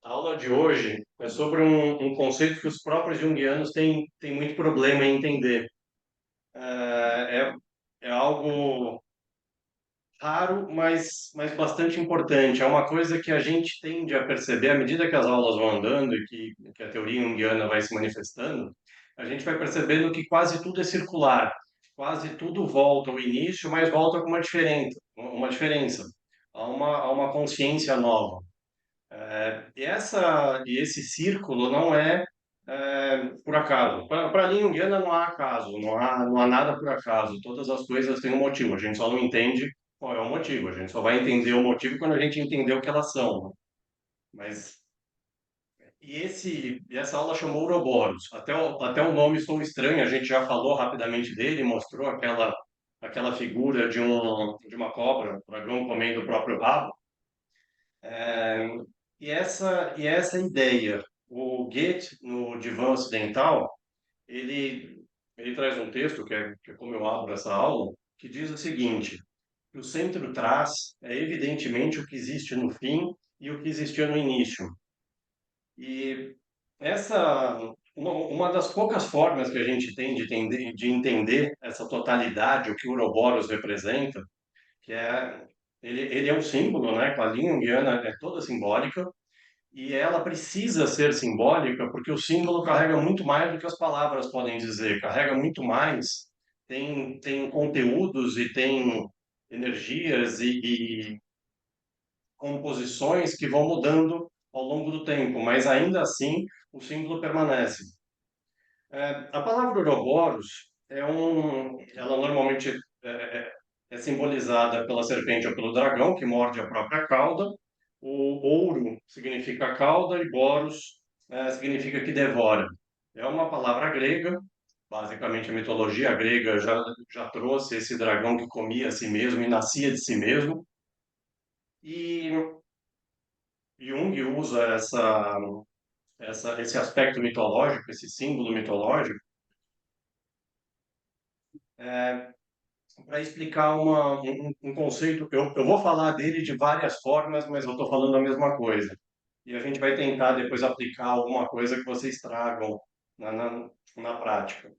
A aula de hoje é sobre um conceito que os próprios junguianos têm muito problema em entender. É algo raro, mas bastante importante. É uma coisa que a gente tende a perceber à medida que as aulas vão andando e que a teoria junguiana vai se manifestando, a gente vai percebendo que quase tudo é circular, quase tudo volta ao início, mas volta com uma diferença, há uma consciência nova. E esse círculo não é por acaso. Para a linha junguiana não há acaso, não há nada por acaso. Todas as coisas têm um motivo. A gente só não entende qual é o motivo. A gente só vai entender o motivo quando a gente entender o que elas são, né? Mas e essa aula chamou Ouroboros. Até o nome soa estranho. A gente já falou rapidamente dele, mostrou aquela figura de uma cobra, um dragão comendo o próprio rabo. É, e essa ideia, o Goethe, no Divã Ocidental, ele traz um texto, que é como eu abro essa aula, que diz o seguinte: que o centro traz é evidentemente o que existe no fim e o que existia no início. E uma das poucas formas que a gente tem de entender essa totalidade, o que o Ouroboros representa, que ele é um símbolo, né? A linha junguiana é toda simbólica, e ela precisa ser simbólica porque o símbolo carrega muito mais do que as palavras podem dizer, carrega muito mais, tem conteúdos e tem energias e composições que vão mudando ao longo do tempo, mas ainda assim o símbolo permanece. A palavra Ouroboros ela normalmente é simbolizada pela serpente ou pelo dragão que morde a própria cauda. O ouro significa cauda e boros significa que devora. É uma palavra grega, basicamente a mitologia grega já trouxe esse dragão que comia a si mesmo e nascia de si mesmo. E Jung usa esse aspecto mitológico, esse símbolo mitológico, para explicar um conceito. Eu vou falar dele de várias formas, mas eu estou falando a mesma coisa. E a gente vai tentar depois aplicar alguma coisa que vocês tragam na prática.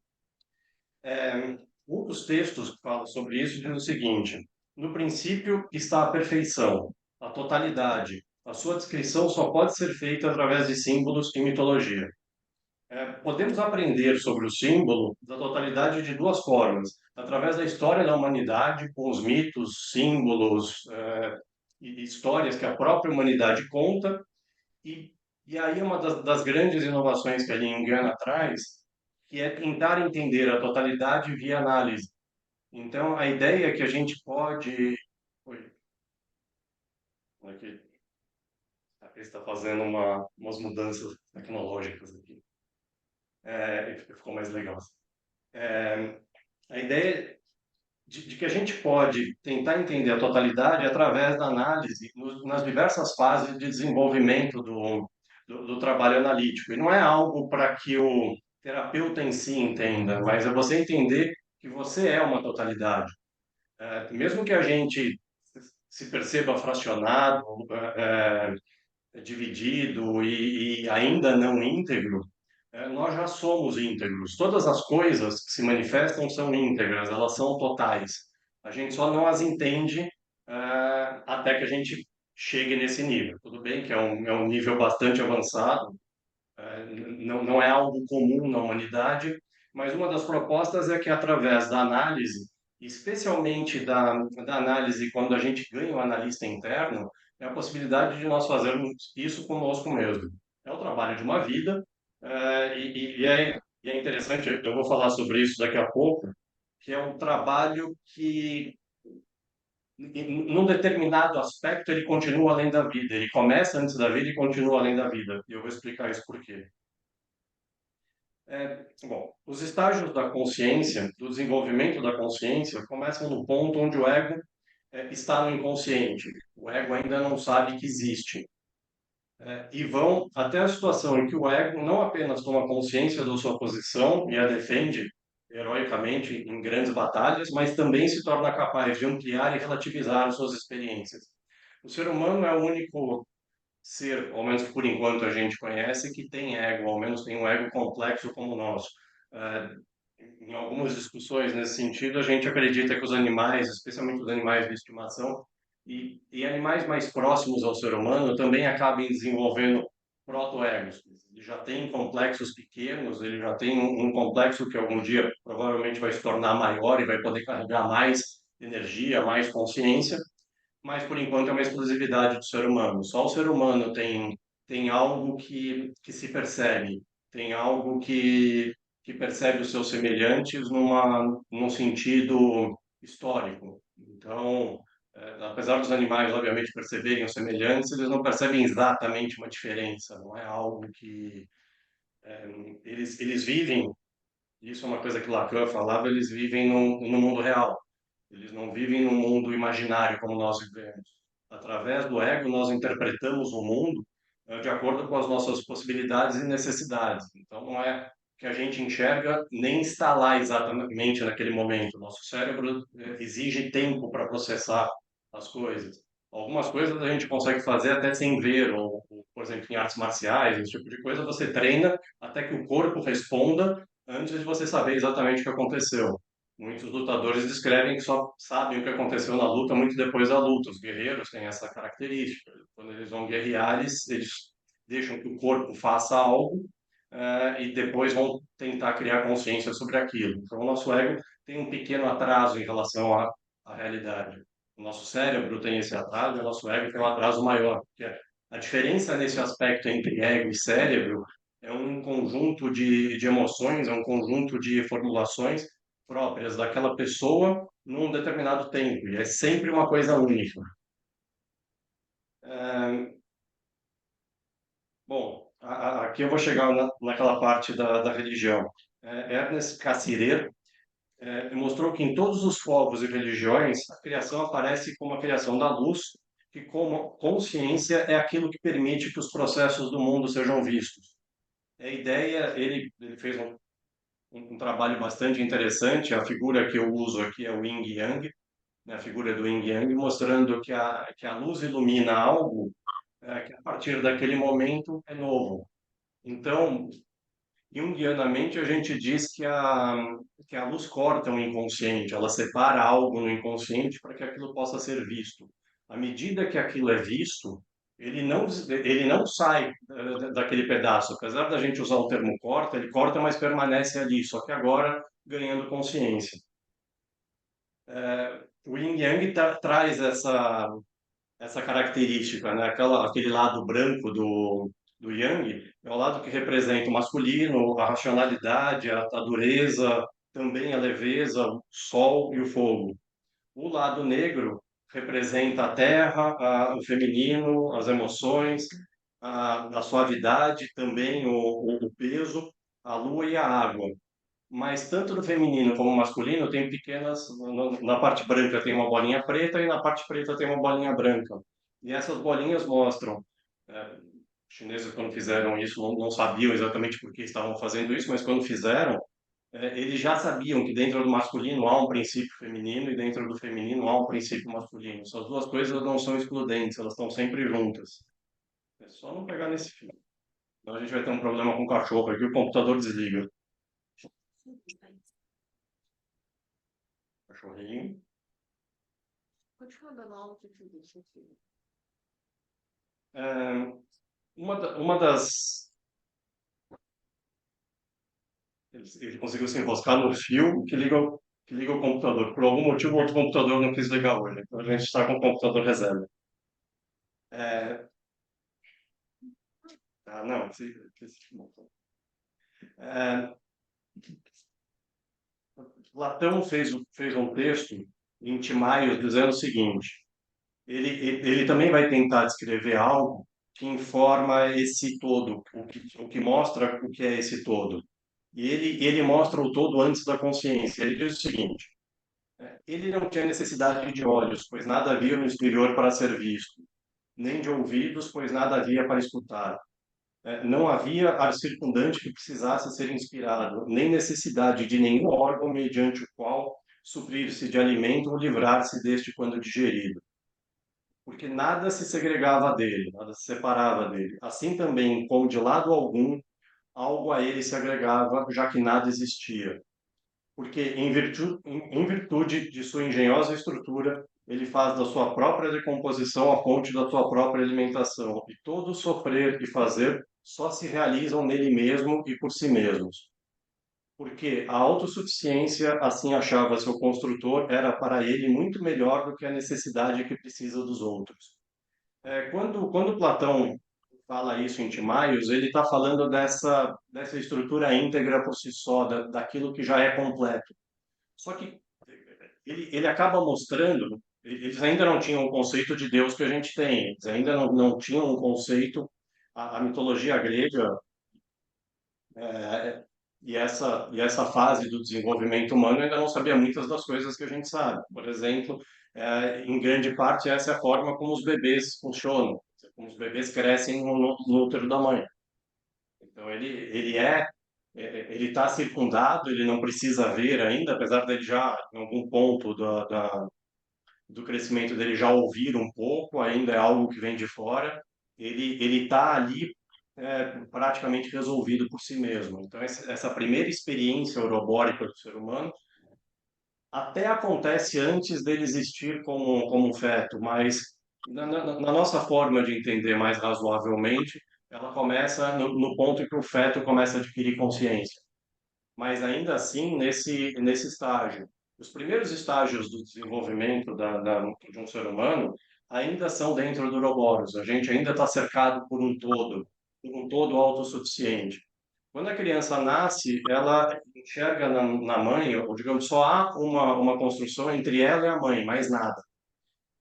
Um dos textos que fala sobre isso diz o seguinte: no princípio está a perfeição, a totalidade. A sua descrição só pode ser feita através de símbolos e mitologia. Podemos aprender sobre o símbolo da totalidade de duas formas: através da história da humanidade, com os mitos, símbolos, e histórias que a própria humanidade conta, e, e aí uma das grandes inovações que a linha Jungiana traz, que é tentar entender a totalidade via análise. Então, a ideia é que a gente pode. Oi, aqui, está fazendo umas mudanças tecnológicas aqui. Ficou mais legal. É, a ideia de que a gente pode tentar entender a totalidade através da análise nas diversas fases de desenvolvimento do trabalho analítico. E não é algo para que o terapeuta em si entenda, mas é você entender que você é uma totalidade. Mesmo que a gente se perceba fracionado, dividido e ainda não íntegro, nós já somos íntegros. Todas as coisas que se manifestam são íntegras, elas são totais. A gente só não as entende até que a gente chegue nesse nível. Tudo bem que é um nível bastante avançado, não é algo comum na humanidade, mas uma das propostas é que através da análise, especialmente da análise quando a gente ganha um analista interno, é a possibilidade de nós fazermos isso conosco mesmo. É o trabalho de uma vida, e é interessante, eu vou falar sobre isso daqui a pouco, que é um trabalho que, num determinado aspecto, ele continua além da vida. Ele começa antes da vida e continua além da vida. E eu vou explicar isso por quê. Bom, os estágios da consciência, do desenvolvimento da consciência, começam no ponto onde o ego está no inconsciente. O ego ainda não sabe que existe. E vão até a situação em que o ego não apenas toma consciência da sua posição e a defende heroicamente em grandes batalhas, mas também se torna capaz de ampliar e relativizar as suas experiências. O ser humano é o único ser, ao menos por enquanto a gente conhece, que tem ego, ao menos tem um ego complexo como o nosso. Eh, Em algumas discussões nesse sentido, a gente acredita que os animais, especialmente os animais de estimação, e animais mais próximos ao ser humano, também acabem desenvolvendo proto-egos. Ele já tem complexos pequenos, ele já tem um complexo que algum dia provavelmente vai se tornar maior e vai poder carregar mais energia, mais consciência, mas por enquanto é uma exclusividade do ser humano. Só o ser humano tem algo que se percebe, tem algo que percebe os seus semelhantes num sentido histórico. Então, apesar dos animais, obviamente, perceberem os semelhantes, eles não percebem exatamente uma diferença, não é algo que eles vivem, isso é uma coisa que Lacan falava, eles vivem no mundo real. Eles não vivem num mundo imaginário como nós vivemos. Através do ego, nós interpretamos o mundo de acordo com as nossas possibilidades e necessidades. Então, não é que a gente enxerga nem está lá exatamente naquele momento. Nosso cérebro exige tempo para processar as coisas. Algumas coisas a gente consegue fazer até sem ver, ou, por exemplo, em artes marciais, esse tipo de coisa, você treina até que o corpo responda antes de você saber exatamente o que aconteceu. Muitos lutadores descrevem que só sabem o que aconteceu na luta muito depois da luta. Os guerreiros têm essa característica. Quando eles vão guerrear, eles deixam que o corpo faça algo e depois vão tentar criar consciência sobre aquilo. Então, o nosso ego tem um pequeno atraso em relação à realidade. O nosso cérebro tem esse atraso e o nosso ego tem um atraso maior. Porque a diferença nesse aspecto entre ego e cérebro é um conjunto de emoções, é um conjunto de formulações próprias daquela pessoa num determinado tempo, e é sempre uma coisa única. É, bom, aqui eu vou chegar naquela parte da religião. Ernest Cassirer mostrou que em todos os povos e religiões a criação aparece como a criação da luz, que como consciência é aquilo que permite que os processos do mundo sejam vistos. A ideia, ele fez um trabalho bastante interessante, a figura que eu uso aqui é o Yin Yang, né, a figura do Yin Yang, mostrando que a luz ilumina algo que a partir daquele momento é novo. Então, junguianamente, a gente diz que a luz corta o inconsciente, ela separa algo no inconsciente para que aquilo possa ser visto. À medida que aquilo é visto, ele não sai daquele pedaço. Apesar da gente usar o termo corta, ele corta, mas permanece ali, só que agora ganhando consciência. O Yin Yang traz essa característica, né? Aquele lado branco do Yang é o lado que representa o masculino, a racionalidade, a dureza, também a leveza, o sol e o fogo. O lado negro representa a terra, o feminino, as emoções, a suavidade, também o peso, a lua e a água. Mas tanto no feminino como no masculino tem pequenas. Na parte branca tem uma bolinha preta e na parte preta tem uma bolinha branca. E essas bolinhas mostram. Os chineses, quando fizeram isso, não sabiam exatamente por que estavam fazendo isso, mas quando fizeram, eles já sabiam que dentro do masculino há um princípio feminino e dentro do feminino há um princípio masculino. Essas duas coisas não são excludentes, elas estão sempre juntas. É só não pegar nesse fio. Senão a gente vai ter um problema com o cachorro aqui, o computador desliga. Cachorrinho. Continua dando aula que eu deixo aqui. É, uma das. Ele conseguiu se enroscar no fio que liga o computador. Por algum motivo, o outro computador não quis ligar hoje. Então a gente está com o computador reserva. É, não, é, Platão fez um texto em Timaios dizendo o seguinte: ele também vai tentar descrever algo que informa esse todo, o que mostra o que é esse todo. E ele mostra o todo antes da consciência. Ele diz o seguinte: ele não tinha necessidade de olhos, pois nada havia no exterior para ser visto, nem de ouvidos, pois nada havia para escutar. Não havia ar circundante que precisasse ser inspirado, nem necessidade de nenhum órgão mediante o qual suprir-se de alimento ou livrar-se deste quando digerido. porque nada se segregava dele, nada se separava dele. Assim também, como de lado algum, algo a ele se agregava, já que nada existia. Porque, em virtude de sua engenhosa estrutura, ele faz da sua própria decomposição a fonte da sua própria alimentação, e todo sofrer e fazer só se realizam nele mesmo e por si mesmos. Porque a autossuficiência, assim achava seu construtor, era para ele muito melhor do que a necessidade que precisa dos outros. Quando Platão fala isso em Timaios, ele está falando dessa estrutura íntegra por si só, daquilo que já é completo. Só que ele acaba mostrando, eles ainda não tinham o conceito de Deus que a gente tem, eles ainda não tinham um conceito, a mitologia grega é, e essa fase do desenvolvimento humano ainda não sabia muitas das coisas que a gente sabe. Por exemplo, em grande parte, essa é a forma como os bebês funcionam, como os bebês crescem no útero da mãe. Então, ele está circundado, ele não precisa ver ainda, apesar dele já, em algum ponto do crescimento dele, já ouvir um pouco, ainda é algo que vem de fora. Ele está ali praticamente resolvido por si mesmo. Então, essa primeira experiência urobórica do ser humano até acontece antes dele existir como um feto, mas na nossa forma de entender mais razoavelmente, ela começa no ponto em que o feto começa a adquirir consciência. Mas ainda assim, nesse estágio, os primeiros estágios do desenvolvimento de um ser humano ainda são dentro do Ouroboros. A gente ainda está cercado por um todo autossuficiente. Quando a criança nasce, ela enxerga na mãe, ou digamos, só há uma construção entre ela e a mãe, mais nada.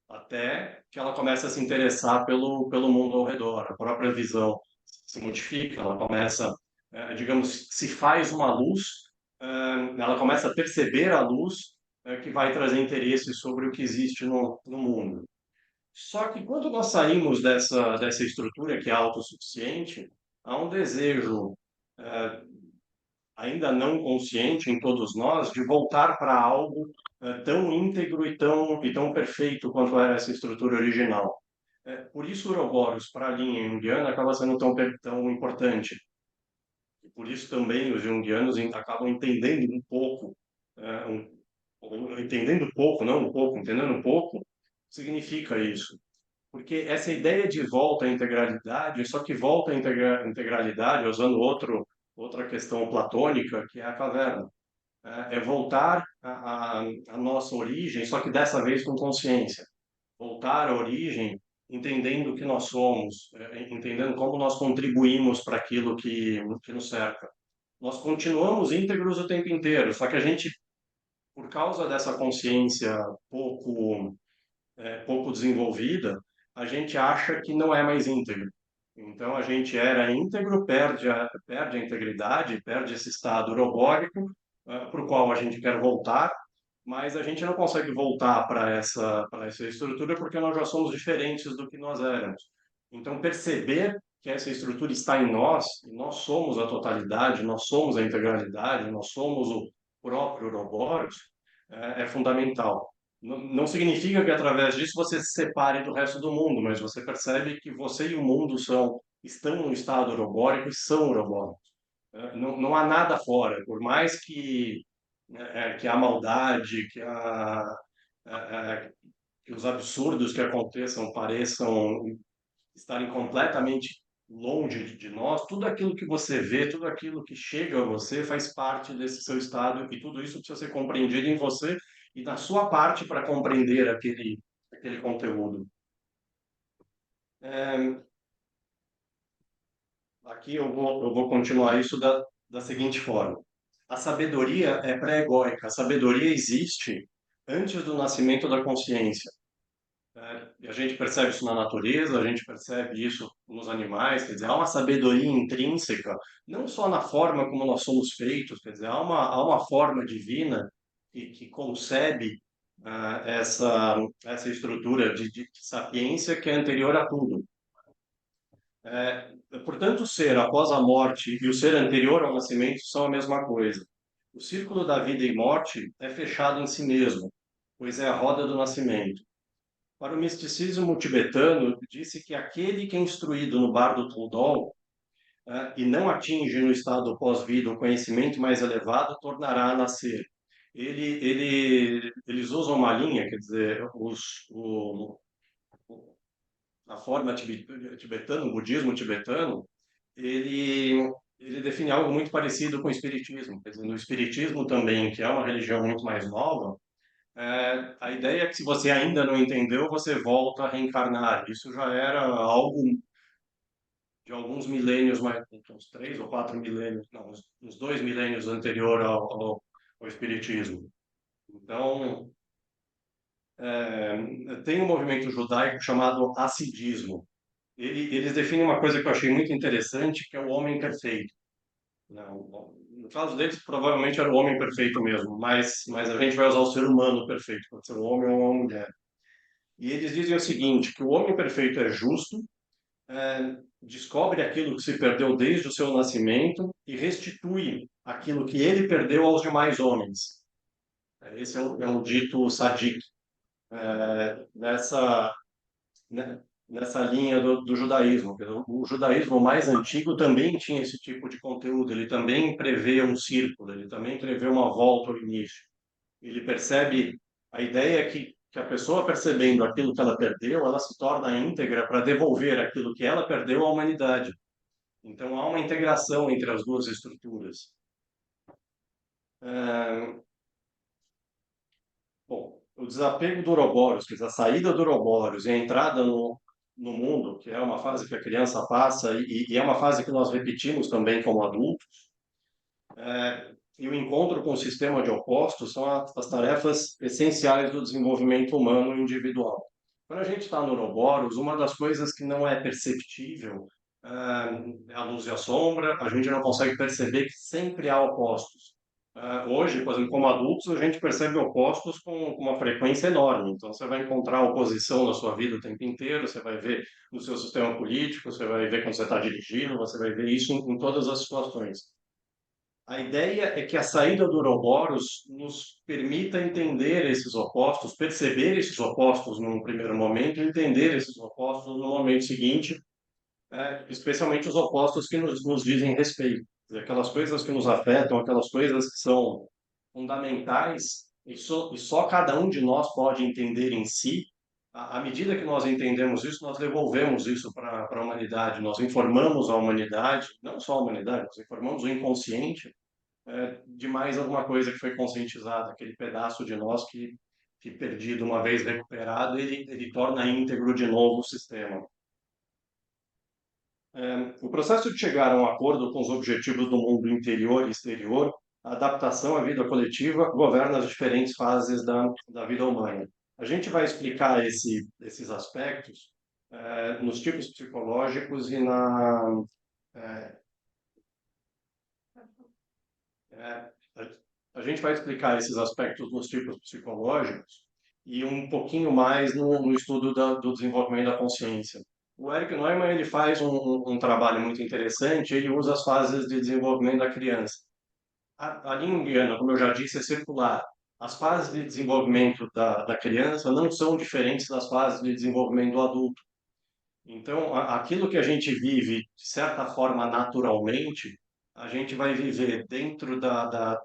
Até que ela começa a se interessar pelo mundo ao redor, a própria visão se modifica, ela começa, digamos, se faz uma luz, ela começa a perceber a luz que vai trazer interesse sobre o que existe no mundo. Só que quando nós saímos dessa estrutura que é autossuficiente, há um desejo ainda não consciente em todos nós, de voltar para algo tão íntegro e tão perfeito quanto era essa estrutura original. Por isso, o Ouroboros, para a linha junguiana, acaba sendo tão importante. E por isso também os junguianos acabam entendendo um pouco, entendendo pouco, não um pouco, entendendo um pouco, significa isso. Porque essa ideia de volta à integralidade, só que volta à integralidade, usando outra questão platônica, que é a caverna. É voltar à nossa origem, só que dessa vez com consciência. Voltar à origem, entendendo o que nós somos, entendendo como nós contribuímos para aquilo que nos cerca. Nós continuamos íntegros o tempo inteiro, só que a gente, por causa dessa consciência pouco desenvolvida, a gente acha que não é mais íntegro. Então, a gente era íntegro, perde a integridade, perde esse estado urobórico, para o qual a gente quer voltar, mas a gente não consegue voltar para essa estrutura porque nós já somos diferentes do que nós éramos. Então, perceber que essa estrutura está em nós, e nós somos a totalidade, nós somos a integralidade, nós somos o próprio Ouroboros, é fundamental. Não significa que através disso você se separe do resto do mundo, mas você percebe que você e o mundo estão no estado urobórico e são urobóricos. Não há nada fora, por mais que a maldade, que os absurdos que aconteçam pareçam estarem completamente longe de nós, tudo aquilo que você vê, tudo aquilo que chega a você faz parte desse seu estado e tudo isso precisa ser compreendido em você e na sua parte para compreender aquele conteúdo. É, aqui eu vou continuar isso da seguinte forma. A sabedoria é pré-egóica. A sabedoria existe antes do nascimento da consciência. E a gente percebe isso na natureza, a gente percebe isso nos animais, quer dizer, há uma sabedoria intrínseca, não só na forma como nós somos feitos, quer dizer, há uma forma divina que concebe essa estrutura de sapiência que é anterior a tudo. Portanto, o ser após a morte e o ser anterior ao nascimento são a mesma coisa. O círculo da vida e morte é fechado em si mesmo, pois é a roda do nascimento. Para o misticismo tibetano, disse que aquele que é instruído no Bardo Thodol e não atinge no estado pós-vida o conhecimento mais elevado, tornará a nascer. Eles usam uma linha, quer dizer, a forma tibetana, o budismo tibetano, ele, ele define algo muito parecido com o espiritismo. Quer dizer, no espiritismo também, que é uma religião muito mais nova, a ideia é que se você ainda não entendeu, você volta a reencarnar. Isso já era algo de alguns milênios, mais uns 3 ou 4 milênios, não, uns 2 milênios anterior ao Espiritismo. Então, tem um movimento judaico chamado Hassidismo. Eles definem uma coisa que eu achei muito interessante, que é o homem perfeito. Não, no caso deles, provavelmente era o homem perfeito mesmo, mas a gente vai usar o ser humano perfeito, pode ser um homem ou uma mulher. E eles dizem o seguinte, que o homem perfeito é justo, descobre aquilo que se perdeu desde o seu nascimento e restitui aquilo que ele perdeu aos demais homens. Esse é um dito sadique, nessa, né, nessa linha do judaísmo. O judaísmo mais antigo também tinha esse tipo de conteúdo, ele também prevê um círculo, ele também prevê uma volta ao início. Ele percebe a ideia que a pessoa percebendo aquilo que ela perdeu, ela se torna íntegra para devolver aquilo que ela perdeu à humanidade. Então, há uma integração entre as duas estruturas. É, bom, o desapego do Ouroboros, quer dizer, a saída do Ouroboros e a entrada no mundo, que é uma fase que a criança passa e é uma fase que nós repetimos também como adultos, e o encontro com o sistema de opostos são as tarefas essenciais do desenvolvimento humano individual. Quando a gente está no Ouroboros, uma das coisas que não é perceptível é a luz e a sombra, a gente não consegue perceber que sempre há opostos. Hoje, por exemplo, como adultos, a gente percebe opostos com uma frequência enorme. Então, você vai encontrar oposição na sua vida o tempo inteiro, você vai ver no seu sistema político, você vai ver quando você está dirigindo, você vai ver isso em todas as situações. A ideia é que a saída do Ouroboros nos permita entender esses opostos, perceber esses opostos num primeiro momento, entender esses opostos no momento seguinte, especialmente os opostos que nos dizem respeito. Quer dizer, aquelas coisas que nos afetam, aquelas coisas que são fundamentais, e só cada um de nós pode entender em si. À medida que nós entendemos isso, nós devolvemos isso para a humanidade, nós informamos a humanidade, não só a humanidade, nós informamos o inconsciente de mais alguma coisa que foi conscientizada, aquele pedaço de nós que perdido, uma vez recuperado, ele torna íntegro de novo o sistema. O processo de chegar a um acordo com os objetivos do mundo interior e exterior, a adaptação à vida coletiva, governa as diferentes fases da vida humana. A gente vai explicar esses aspectos nos tipos psicológicos e eh, É, a gente vai explicar esses aspectos nos tipos psicológicos e um pouquinho mais no estudo do desenvolvimento da consciência. O Eric Neumann ele faz um trabalho muito interessante, ele usa as fases de desenvolvimento da criança. A linha junguiana, como eu já disse, é circular. As fases de desenvolvimento da criança não são diferentes das fases de desenvolvimento do adulto. Então, aquilo que a gente vive, de certa forma, naturalmente, a gente vai viver dentro da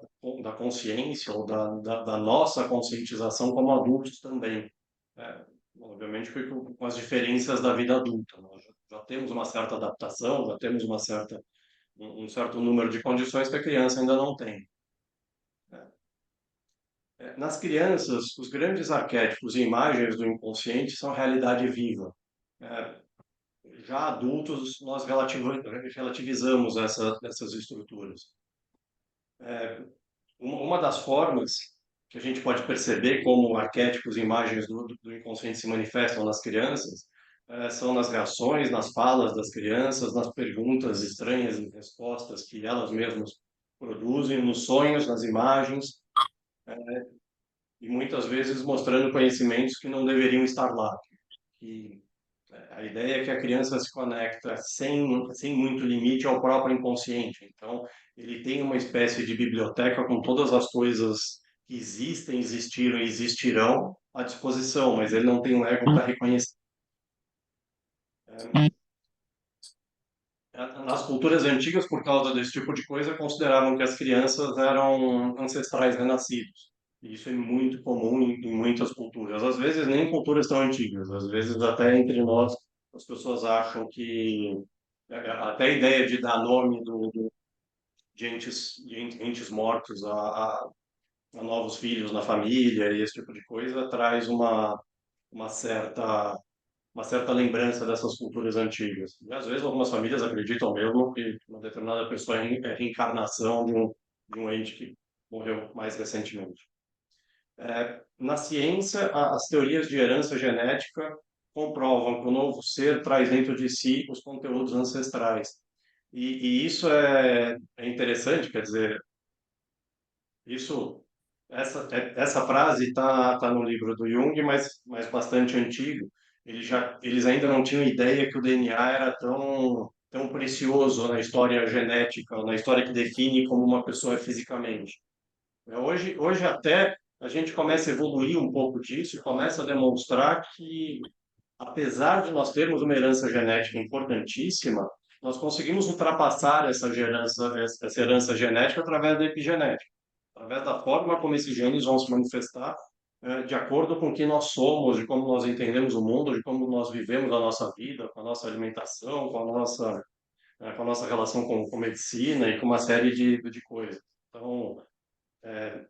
consciência ou da nossa conscientização como adultos também. É, obviamente, com as diferenças da vida adulta. Nós já temos uma certa adaptação, já temos um certo número de condições que a criança ainda não tem. Nas crianças, os grandes arquétipos e imagens do inconsciente são realidade viva. É, Já adultos, nós relativizamos essas estruturas. Uma das formas que a gente pode perceber como arquétipos e imagens do inconsciente se manifestam nas crianças são nas reações, nas falas das crianças, nas perguntas estranhas e respostas que elas mesmas produzem, nos sonhos, nas imagens, e muitas vezes mostrando conhecimentos que não deveriam estar lá, que a ideia é que a criança se conecta sem muito limite ao próprio inconsciente. Então, ele tem uma espécie de biblioteca com todas as coisas que existem, existiram e existirão, à disposição, mas ele não tem um ego para reconhecer. Nas culturas antigas, por causa desse tipo de coisa, consideravam que as crianças eram ancestrais renascidos. E isso é muito comum em muitas culturas. Às vezes nem em culturas tão antigas, às vezes até entre nós as pessoas acham que até a ideia de dar nome de entes mortos a novos filhos na família e esse tipo de coisa traz uma certa uma certa lembrança dessas culturas antigas. E às vezes algumas famílias acreditam mesmo que uma determinada pessoa é reencarnação de um ente que morreu mais recentemente. Na ciência, as teorias de herança genética comprovam que o novo ser traz dentro de si os conteúdos ancestrais. E isso é interessante, quer dizer, isso, essa frase está no livro do Jung, mas bastante antigo. Eles ainda não tinham ideia que o DNA era tão precioso na história genética, na história que define como uma pessoa é fisicamente. Hoje até a gente começa a evoluir um pouco disso e começa a demonstrar que, apesar de nós termos uma herança genética importantíssima, nós conseguimos ultrapassar essa herança genética através da epigenética, através da forma como esses genes vão se manifestar, de acordo com quem nós somos, de como nós entendemos o mundo, de como nós vivemos a nossa vida, com a nossa alimentação, com a nossa relação com medicina e com uma série de coisas. Então,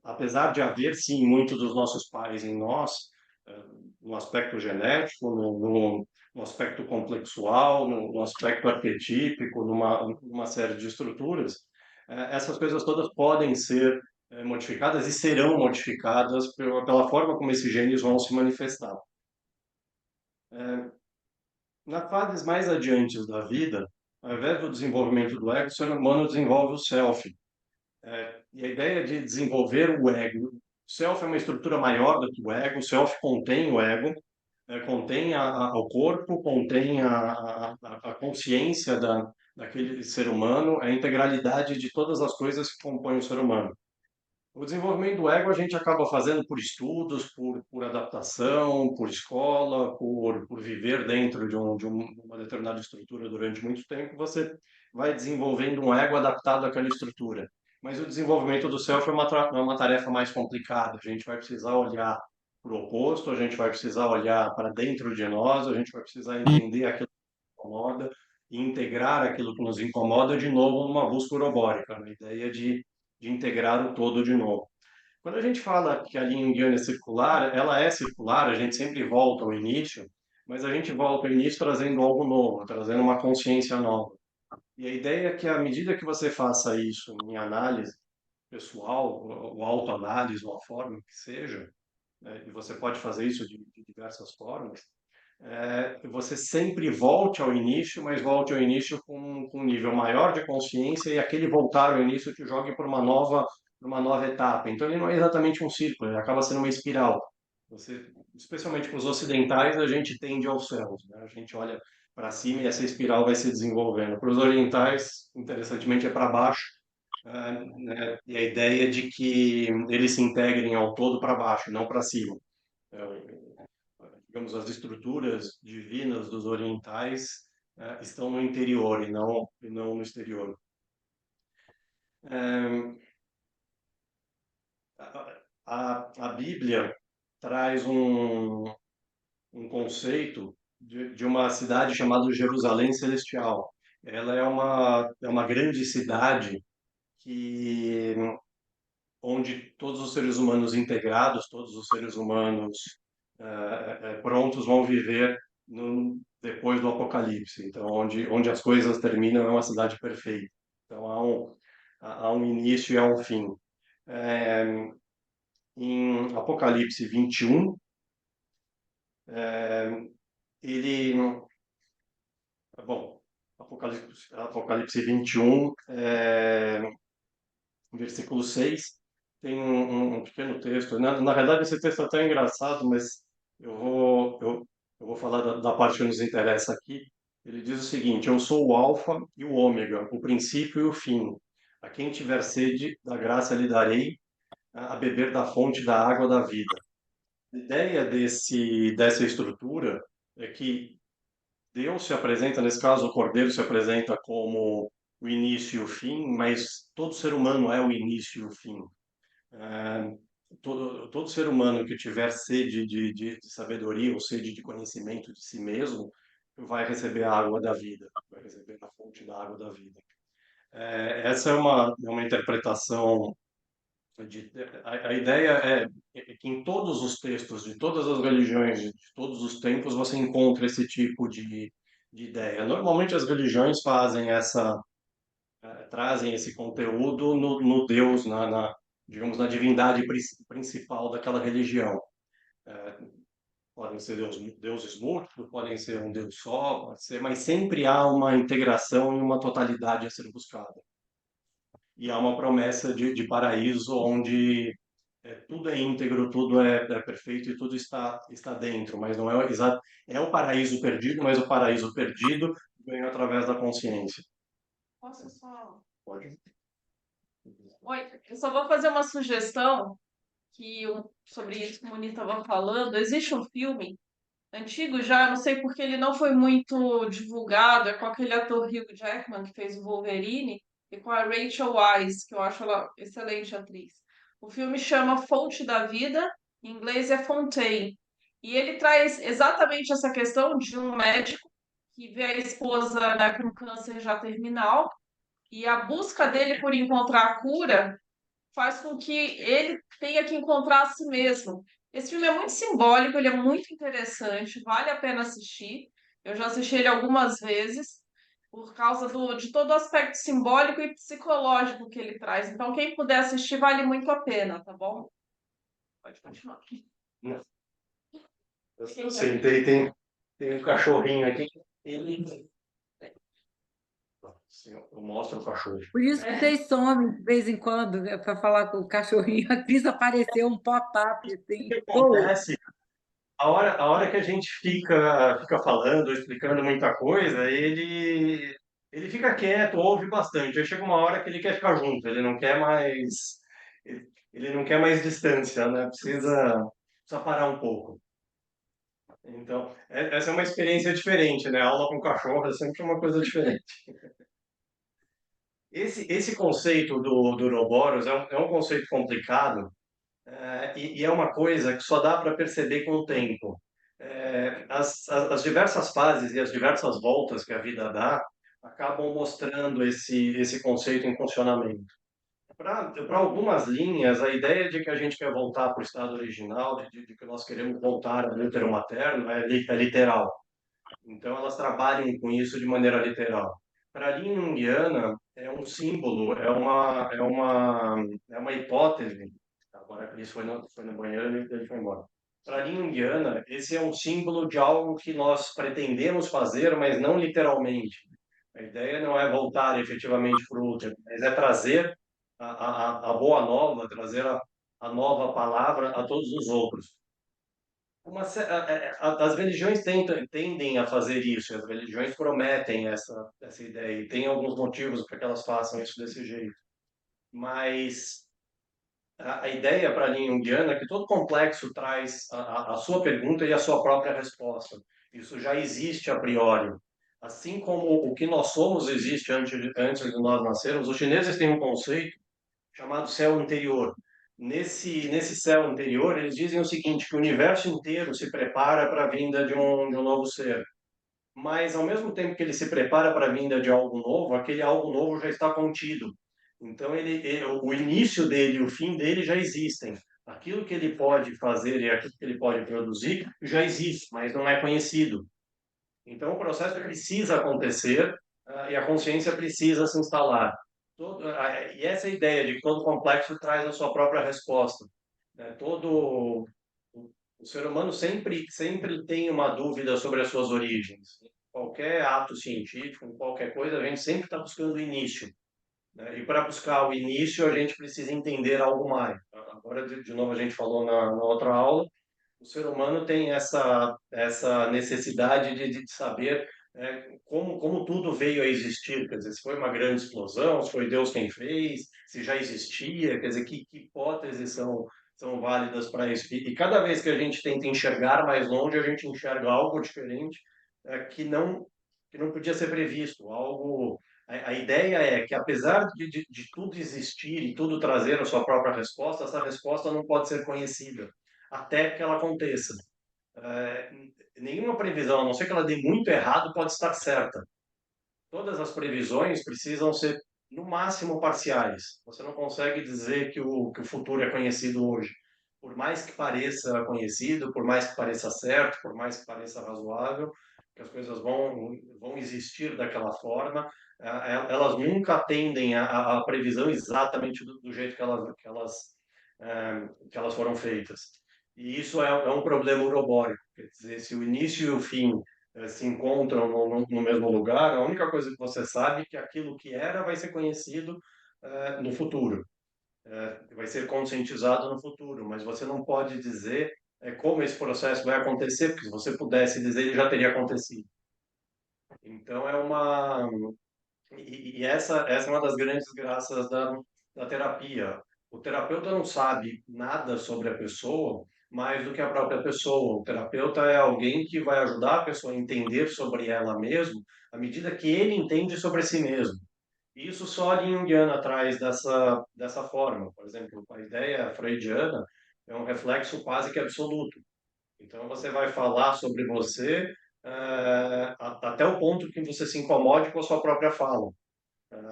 apesar de haver, sim, muito dos nossos pais em nós, eh, no aspecto genético, no aspecto complexual, no aspecto arquetípico, numa série de estruturas, essas coisas todas podem ser modificadas e serão modificadas pela forma como esses genes vão se manifestar. Nas fases mais adiantes da vida, ao invés do desenvolvimento do ego, o ser humano desenvolve o self. E a ideia de desenvolver o ego. O self é uma estrutura maior do que o ego, o self contém o ego, contém o corpo, contém a consciência daquele ser humano, a integralidade de todas as coisas que compõem o ser humano. O desenvolvimento do ego a gente acaba fazendo por estudos, por adaptação, por escola, por viver dentro de uma determinada estrutura durante muito tempo. Você vai desenvolvendo um ego adaptado àquela estrutura. Mas o desenvolvimento do self é uma tarefa mais complicada. A gente vai precisar olhar para o oposto, a gente vai precisar olhar para dentro de nós, a gente vai precisar entender aquilo que nos incomoda e integrar aquilo que nos incomoda de novo numa busca urobórica, na ideia de integrar o todo de novo. Quando a gente fala que a linha indiana é circular, ela é circular, a gente sempre volta ao início, mas a gente volta ao início trazendo algo novo, trazendo uma consciência nova. E a ideia é que à medida que você faça isso em análise pessoal, ou autoanálise, ou a forma que seja, e você pode fazer isso de diversas formas, você sempre volte ao início, mas volte ao início com um nível maior de consciência e aquele voltar ao início te jogue para uma nova etapa. Então ele não é exatamente um círculo, ele acaba sendo uma espiral. Você, especialmente para os ocidentais, a gente tende aos céus, né? A gente olha para cima e essa espiral vai se desenvolvendo. Para os orientais, interessantemente, é para baixo, né? E a ideia de que eles se integrem ao todo para baixo, não para cima. Digamos, as estruturas divinas dos orientais estão no interior e não no exterior. A Bíblia traz um conceito de uma cidade chamada Jerusalém Celestial. Ela é uma grande cidade que onde todos os seres humanos integrados, todos os seres humanos prontos vão viver depois do Apocalipse. Então, onde as coisas terminam é uma cidade perfeita. Então, há um início e há um fim. É, em Apocalipse 21, ele... Bom, Apocalipse 21, versículo 6, tem um pequeno texto. Na verdade, esse texto é até engraçado, mas eu vou falar da parte que nos interessa aqui. Ele diz o seguinte: Eu sou o Alfa e o Ômega, o princípio e o fim. A quem tiver sede, da graça lhe darei a beber da fonte da água da vida. A ideia dessa estrutura é que Deus se apresenta, nesse caso, o Cordeiro se apresenta como o início e o fim, mas todo ser humano é o início e o fim. É, todo ser humano que tiver sede de sabedoria ou sede de conhecimento de si mesmo vai receber a água da vida, vai receber a fonte da água da vida. Essa é uma interpretação a ideia é que em todos os textos de todas as religiões, de todos os tempos, você encontra esse tipo de ideia. Normalmente as religiões fazem trazem esse conteúdo no Deus, digamos, na divindade principal daquela religião. Podem ser deuses múltiplos, podem ser um Deus só, pode ser, mas sempre há uma integração e uma totalidade a ser buscada. E há uma promessa de paraíso onde tudo é íntegro, tudo é perfeito e tudo está dentro, mas não é exato. É o paraíso perdido, mas o paraíso perdido vem através da consciência. Posso só. Pode. Oi, eu só vou fazer uma sugestão sobre isso que o Moni estava falando. Existe um filme antigo já, não sei porque ele não foi muito divulgado, é com aquele ator Hugh Jackman que fez o Wolverine e com a Rachel Weisz, que eu acho ela excelente atriz. O filme chama Fonte da Vida, em inglês é Fontaine. E ele traz exatamente essa questão de um médico que vê a esposa, né, com câncer já terminal, e a busca dele por encontrar a cura faz com que ele tenha que encontrar a si mesmo. Esse filme é muito simbólico, ele é muito interessante, vale a pena assistir. Eu já assisti ele algumas vezes por causa de todo o aspecto simbólico e psicológico que ele traz. Então, quem puder assistir, vale muito a pena, tá bom? Pode continuar. Não, eu sei, tem um cachorrinho aqui. Ele. Sim, eu mostro o cachorro. Por isso que vocês somem de vez em quando para falar com o cachorrinho. A Cris apareceu um pop-up O assim. que Pô, acontece? A hora que a gente fica falando, explicando muita coisa, ele fica quieto, ouve bastante. Aí chega uma hora que ele quer ficar junto, ele não quer mais distância, né? Precisa parar um pouco. Então, essa é uma experiência diferente, né? Aula com cachorro é sempre uma coisa diferente. Esse conceito do Ouroboros é um conceito complicado, e é uma coisa que só dá para perceber com o tempo. As diversas fases e as diversas voltas que a vida dá acabam mostrando esse conceito em funcionamento. Para algumas linhas, a ideia de que a gente quer voltar para o estado original, de que nós queremos voltar ao útero materno, é literal. Então, elas trabalham com isso de maneira literal. Para a linha junguiana, é um símbolo, é uma hipótese. Agora, a Cris foi no banheiro e ele foi embora. Para a linha junguiana, esse é um símbolo de algo que nós pretendemos fazer, mas não literalmente. A ideia não é voltar efetivamente para o útero, mas é trazer a boa nova, trazer a nova palavra a todos os outros. As religiões tendem a fazer isso, as religiões prometem essa ideia, e tem alguns motivos para que elas façam isso desse jeito. Mas a ideia para a linha junguiana é que todo complexo traz a sua pergunta e a sua própria resposta. Isso já existe a priori. Assim como o que nós somos existe antes de nós nascermos, os chineses têm um conceito chamado céu anterior. Nesse céu anterior, eles dizem o seguinte, que o universo inteiro se prepara para a vinda de um novo ser. Mas, ao mesmo tempo que ele se prepara para a vinda de algo novo, aquele algo novo já está contido. Então, o início dele e o fim dele já existem. Aquilo que ele pode fazer e aquilo que ele pode produzir já existe, mas não é conhecido. Então, o processo precisa acontecer, e a consciência precisa se instalar. E essa ideia de que todo complexo traz a sua própria resposta, né? O ser humano sempre tem uma dúvida sobre as suas origens. Qualquer ato científico, qualquer coisa, a gente sempre está buscando o início, né? E para buscar o início, a gente precisa entender algo mais. Agora, de novo, a gente falou na outra aula, o ser humano tem essa necessidade de saber como tudo veio a existir, quer dizer, se foi uma grande explosão, se foi Deus quem fez, se já existia, quer dizer, que hipóteses são válidas para isso. E cada vez que a gente tenta enxergar mais longe, a gente enxerga algo diferente que não podia ser previsto. Algo, a ideia é que, apesar de tudo existir e tudo trazer a sua própria resposta, essa resposta não pode ser conhecida até que ela aconteça. É, nenhuma previsão, a não ser que ela dê muito errado, pode estar certa. Todas as previsões precisam ser, no máximo, parciais. Você não consegue dizer que o futuro é conhecido hoje. Por mais que pareça conhecido, por mais que pareça certo, por mais que pareça razoável, que as coisas vão existir daquela forma, elas nunca atendem a previsão exatamente do jeito que elas foram feitas. E isso é um problema urobórico. Quer dizer, se o início e o fim se encontram no mesmo lugar, a única coisa que você sabe é que aquilo que era vai ser conhecido no futuro, vai ser conscientizado no futuro, mas você não pode dizer como esse processo vai acontecer, porque se você pudesse dizer, ele já teria acontecido. Então é uma e essa é uma das grandes graças da terapia. O terapeuta não sabe nada sobre a pessoa mais do que a própria pessoa. O terapeuta é alguém que vai ajudar a pessoa a entender sobre ela mesma à medida que ele entende sobre si mesmo. E isso só a linha junguiana traz dessa forma. Por exemplo, a ideia freudiana é um reflexo quase que absoluto. Então você vai falar sobre você até o ponto que você se incomode com a sua própria fala,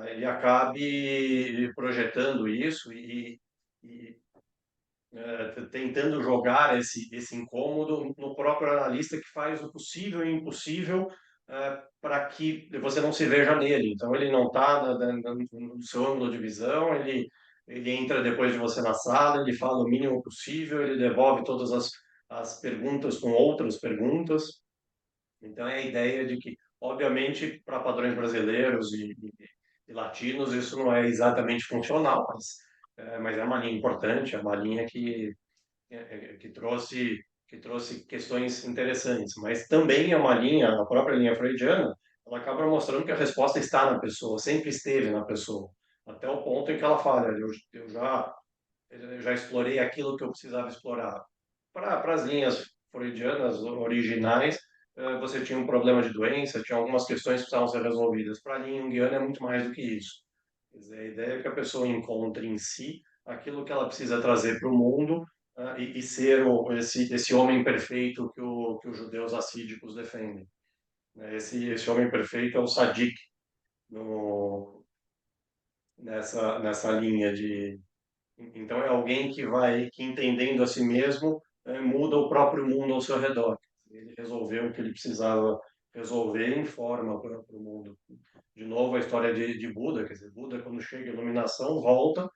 ele acabe projetando isso e tentando jogar esse incômodo no próprio analista que faz o possível e o impossível para que você não se veja nele. Então ele não está no seu ângulo de visão, ele entra depois de você na sala, ele fala o mínimo possível, ele devolve todas as perguntas com outras perguntas. Então, é a ideia de que, obviamente, para padrões brasileiros e latinos, isso não é exatamente funcional, mas é uma linha importante, é uma linha que trouxe questões interessantes. Mas também é uma linha, a própria linha freudiana, ela acaba mostrando que a resposta está na pessoa, sempre esteve na pessoa, até o ponto em que ela fala, eu já explorei aquilo que eu precisava explorar. Para as linhas freudianas originais, você tinha um problema de doença, tinha algumas questões que precisavam ser resolvidas. Para a linha junguiana é muito mais do que isso. Quer dizer, a ideia é que a pessoa encontre em si aquilo que ela precisa trazer para o mundo e ser esse homem perfeito que os judeus assídicos defendem. Né? Esse homem perfeito é o Sadik, no, nessa linha de então é alguém que entendendo a si mesmo, muda o próprio mundo ao seu redor. Ele resolveu o que ele precisava resolver em forma para o mundo. De novo, a história de Buda, quer dizer, Buda, quando chega a iluminação, volta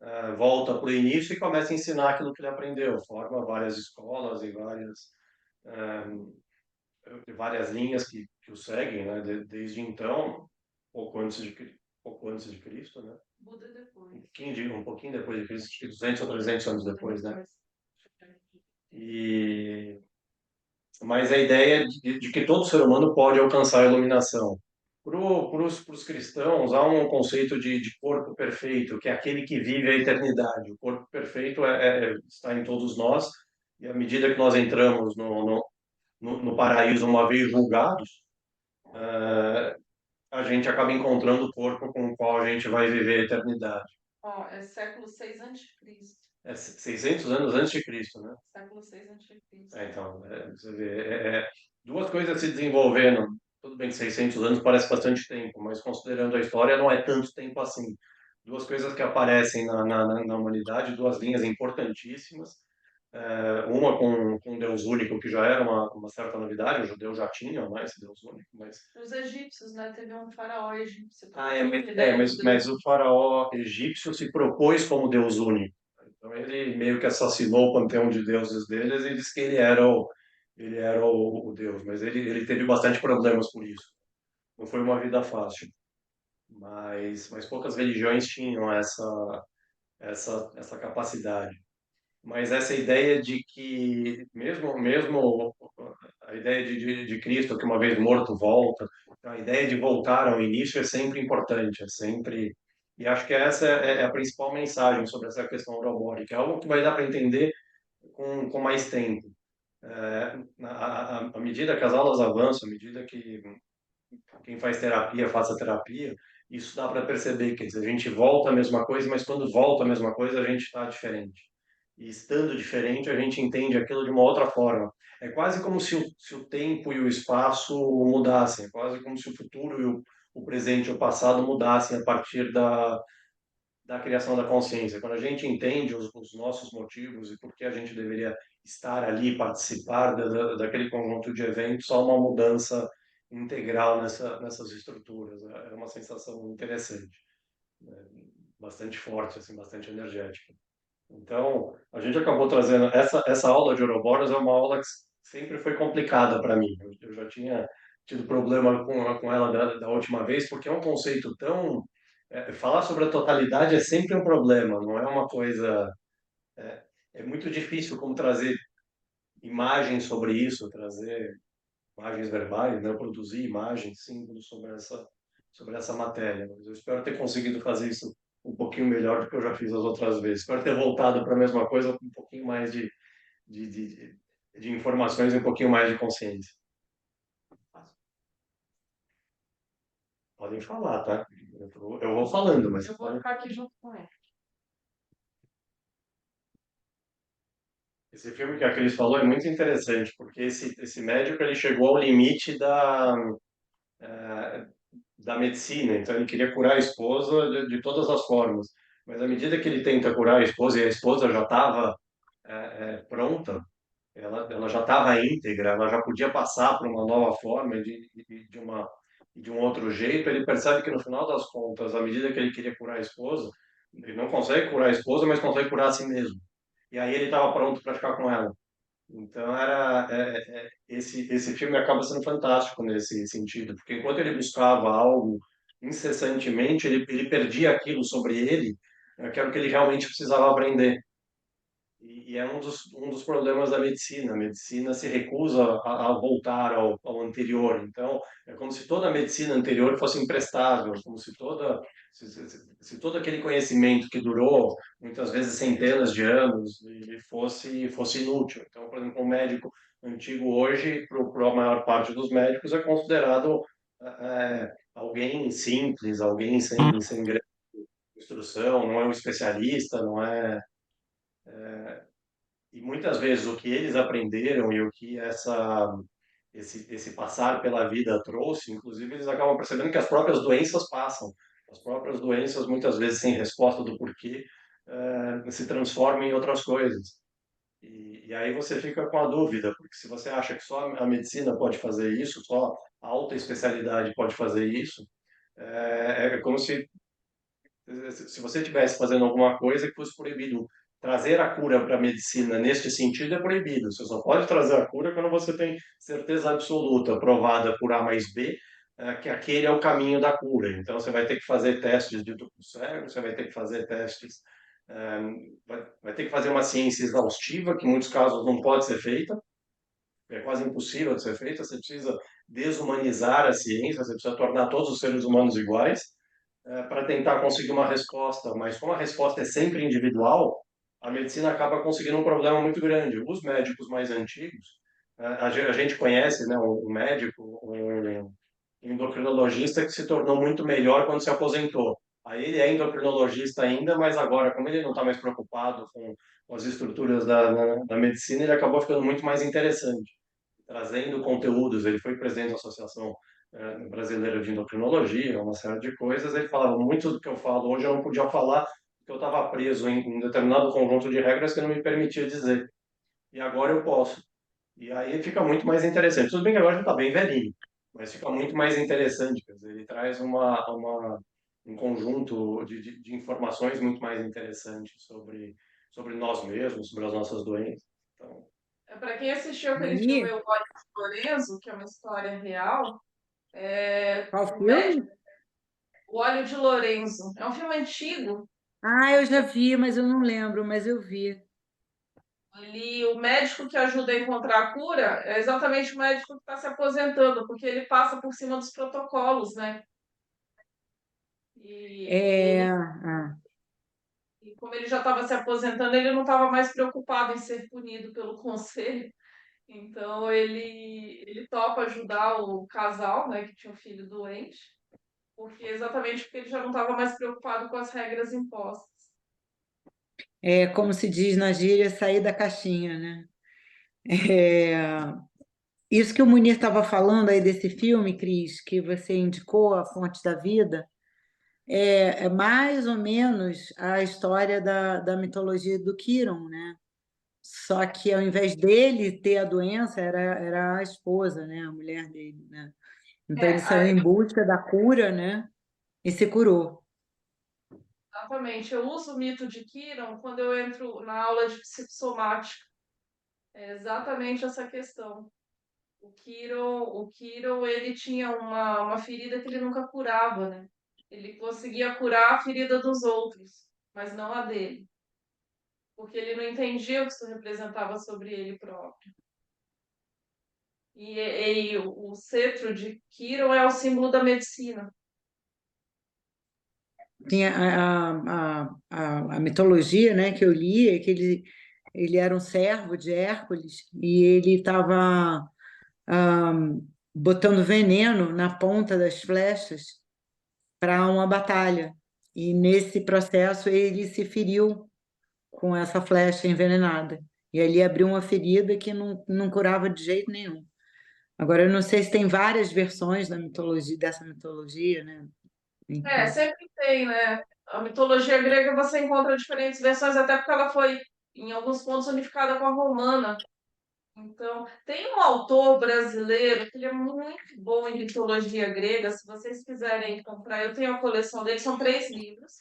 para o início e começa a ensinar aquilo que ele aprendeu. Forma várias escolas e várias linhas que o seguem, né? Desde então, pouco antes de Cristo, né? Buda depois. Um pouquinho depois de Cristo, acho que 200 ou 300 anos depois, né? E, mas a ideia de que todo ser humano pode alcançar a iluminação. Para os cristãos, há um conceito de corpo perfeito, que é aquele que vive a eternidade. O corpo perfeito está em todos nós, e à medida que nós entramos no paraíso, uma vez julgados, a gente acaba encontrando o corpo com o qual a gente vai viver a eternidade. Ó, é século 6 antes de Cristo. É 600 anos antes de Cristo, né? Século 6 antes de Cristo. Então, você vê, duas coisas se desenvolvendo. Tudo bem que 600 anos parece bastante tempo, mas considerando a história, não é tanto tempo assim. Duas coisas que aparecem na humanidade, duas linhas importantíssimas. Uma com Deus único, que já era uma certa novidade, os judeus já tinham, né, esse Deus único, mas... Os egípcios, né? Teve um faraó egípcio. Mas o faraó egípcio se propôs como Deus único. Então ele meio que assassinou o panteão de deuses deles e disse que ele era o Deus, mas ele teve bastante problemas por isso. Não foi uma vida fácil, mas poucas religiões tinham essa capacidade. Mas essa ideia de que, mesmo a ideia de Cristo, que uma vez morto volta, a ideia de voltar ao início é sempre importante, é sempre E acho que essa é a principal mensagem sobre essa questão robótica. É algo que vai dar para entender com mais tempo. À medida que as aulas avançam, à medida que quem faz terapia faça terapia, isso dá para perceber. Quer dizer, a gente volta a mesma coisa, mas quando volta a mesma coisa, a gente está diferente. E estando diferente, a gente entende aquilo de uma outra forma. É quase como se o tempo e o espaço mudassem, é quase como se o futuro e o presente e o passado mudassem a partir da criação da consciência. Quando a gente entende os nossos motivos e por que a gente deveria estar ali, participar daquele conjunto de eventos, há uma mudança integral nessas estruturas. É uma sensação interessante, né? Bastante forte, assim, bastante energética. Então, a gente acabou trazendo essa aula de Ouroboros é uma aula que sempre foi complicada para mim. Eu já tinha tido problema com ela da última vez, porque é um conceito tão falar sobre a totalidade é sempre um problema, não é uma coisa é muito difícil como trazer imagens sobre isso, trazer imagens verbais, né, produzir imagens, símbolos sobre essa matéria. Mas eu espero ter conseguido fazer isso um pouquinho melhor do que eu já fiz as outras vezes. Espero ter voltado para a mesma coisa com um pouquinho mais de, de, de informações e um pouquinho mais de consciência. Podem falar, tá? Eu vou falando, mas Eu vou ficar aqui junto com ele. esse filme que a Cris falou é muito interessante, porque esse médico ele chegou ao limite eh, da medicina, então ele queria curar a esposa de todas as formas. Mas à medida que ele tenta curar a esposa e a esposa já estava pronta, ela já estava íntegra, ela já podia passar para uma nova forma de um outro jeito, ele percebe que no final das contas, à medida que ele queria curar a esposa, ele não consegue curar a esposa, mas consegue curar a si mesmo. E aí ele estava pronto para ficar com ela. Então esse filme acaba sendo fantástico nesse sentido, porque enquanto ele buscava algo incessantemente, ele perdia aquilo sobre ele, que era o que ele realmente precisava aprender. E é um dos problemas da medicina. A medicina se recusa a voltar ao anterior. Então, é como se toda a medicina anterior fosse imprestável, como se todo aquele conhecimento que durou muitas vezes centenas de anos e fosse inútil. Então, por exemplo, um médico antigo hoje, para a maior parte dos médicos, é considerado alguém simples, alguém sem grande instrução, não é um especialista, não é e muitas vezes o que eles aprenderam e o que esse passar pela vida trouxe, inclusive eles acabam percebendo que as próprias doenças passam. As próprias doenças, muitas vezes sem resposta do porquê, se transformam em outras coisas. E aí você fica com a dúvida, porque se você acha que só a medicina pode fazer isso, só a alta especialidade pode fazer isso, é como se você estivesse fazendo alguma coisa que fosse proibido trazer a cura para a medicina neste sentido é proibido. Você só pode trazer a cura quando você tem certeza absoluta, provada por A mais B, que aquele é o caminho da cura. Então você vai ter que fazer testes de duplo cego, você vai ter que fazer testes, vai ter que fazer uma ciência exaustiva, que em muitos casos não pode ser feita, é quase impossível de ser feita. Você precisa desumanizar a ciência, você precisa tornar todos os seres humanos iguais para tentar conseguir uma resposta, mas como a resposta é sempre individual, a medicina acaba conseguindo um problema muito grande. Os médicos mais antigos, a gente conhece, né, um médico, um endocrinologista que se tornou muito melhor quando se aposentou. Aí ele é endocrinologista ainda, mas agora, como ele não está mais preocupado com as estruturas da medicina, ele acabou ficando muito mais interessante, trazendo conteúdos. Ele foi presidente da Associação Brasileira de Endocrinologia, uma série de coisas. Ele falava muito do que eu falo hoje, eu não podia falar, porque eu estava preso em determinado conjunto de regras que não me permitia dizer. E agora eu posso. E aí fica muito mais interessante. Tudo bem que agora já está bem velhinho, mas fica muito mais interessante. Quer dizer, ele traz um conjunto de informações muito mais interessantes sobre nós mesmos, sobre as nossas doenças. Então, Para quem assistiu aquele filme Aí, O Óleo de Lorenzo, que é uma história real, qual o médico, filme? O Óleo de Lorenzo, é um filme antigo. Ah, eu já vi, mas eu não lembro, mas eu vi. Ali, o médico que ajuda a encontrar a cura é exatamente o médico que está se aposentando, porque ele passa por cima dos protocolos, né? E É, ele, ah, e como ele já estava se aposentando, ele não estava mais preocupado em ser punido pelo conselho. Então ele topa ajudar o casal, né, que tinha um filho doente, exatamente porque ele já não estava mais preocupado com as regras impostas. é como se diz na gíria, sair da caixinha, né? É, isso que o Munir estava falando aí desse filme, Cris, que você indicou, A Fonte da Vida, é mais ou menos a história da mitologia do Quiron, né? Só que ao invés dele ter a doença, era a esposa, né? A mulher dele, né? Então ele saiu em busca da cura, né? E se curou. Exatamente. Eu uso o mito de Kiron quando eu entro na aula de psicossomática. É exatamente essa questão. O Kiron, ele tinha uma ferida que ele nunca curava, né? Ele conseguia curar a ferida dos outros, mas não a dele, porque ele não entendia o que isso representava sobre ele próprio. E o cetro de Kiron é o símbolo da medicina. Tinha a mitologia, né, que eu li, é que ele era um servo de Hércules e ele estava botando veneno na ponta das flechas para uma batalha. E nesse processo ele se feriu com essa flecha envenenada. E ali abriu uma ferida que não curava de jeito nenhum. Agora, eu não sei se tem várias versões da mitologia, dessa mitologia, né? É, Enfim. sempre tem, né? A mitologia grega você encontra diferentes versões, até porque ela foi, em alguns pontos, unificada com a romana. Então, tem um autor brasileiro que ele é muito bom em mitologia grega. Se vocês quiserem comprar, eu tenho a coleção dele, são 3 livros.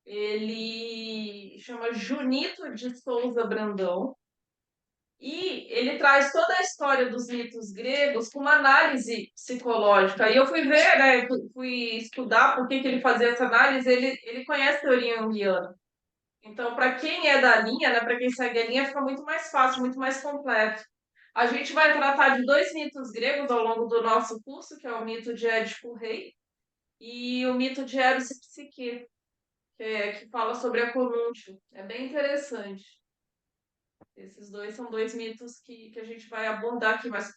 Ele chama Junito de Souza Brandão. E ele traz toda a história dos mitos gregos com uma análise psicológica. E eu fui ver, né, fui estudar por que ele fazia essa análise. Ele conhece a teoria junguiana. Então, para quem é da linha, né, para quem segue a linha, fica muito mais fácil, muito mais completo. A gente vai tratar de 2 mitos gregos ao longo do nosso curso, que é o mito de Édipo Rei e o mito de Eros e Psique, que fala sobre a conúntio. É bem interessante. Esses dois são 2 mitos que a gente vai abordar aqui, mas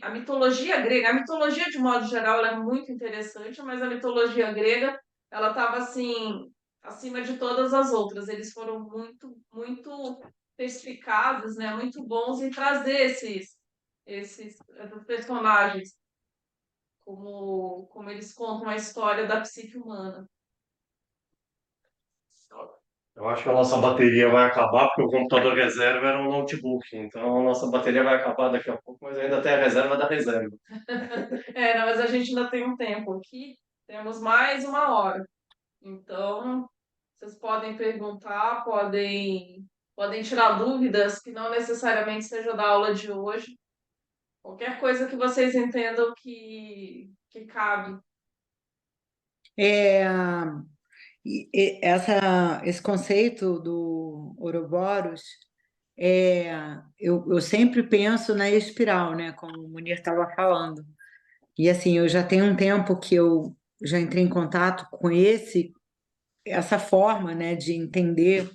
a mitologia grega, a mitologia de modo geral, ela é muito interessante, mas a mitologia grega, ela estava assim acima de todas as outras. Eles foram muito, muito perspicazes, né? Muito bons em trazer esses personagens, como eles contam a história da psique humana. Eu acho que a nossa bateria vai acabar, porque o computador reserva era um notebook. Então, a nossa bateria vai acabar daqui a pouco, mas ainda tem a reserva da reserva. Não, mas a gente ainda tem um tempo aqui, temos mais 1 hora. Então, vocês podem perguntar, podem tirar dúvidas que não necessariamente seja da aula de hoje. Qualquer coisa que vocês entendam que cabe. É, esse conceito do Ouroboros, eu sempre penso na espiral, né? Como o Munir estava falando. E assim, eu já tenho um tempo que eu já entrei em contato com essa forma, né, de entender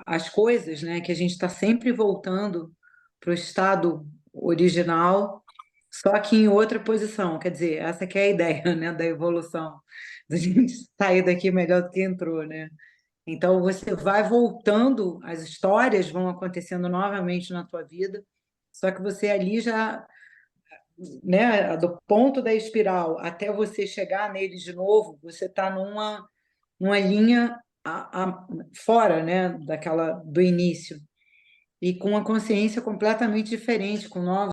as coisas, né, que a gente está sempre voltando para o estado original, só que em outra posição. Quer dizer, essa que é a ideia, né, da evolução, da gente sair daqui melhor do que entrou, né? Então você vai voltando, as histórias vão acontecendo novamente na tua vida, só que você ali já, né, do ponto da espiral até você chegar nele de novo, você está numa linha fora, né, daquela do início e com uma consciência completamente diferente, com novos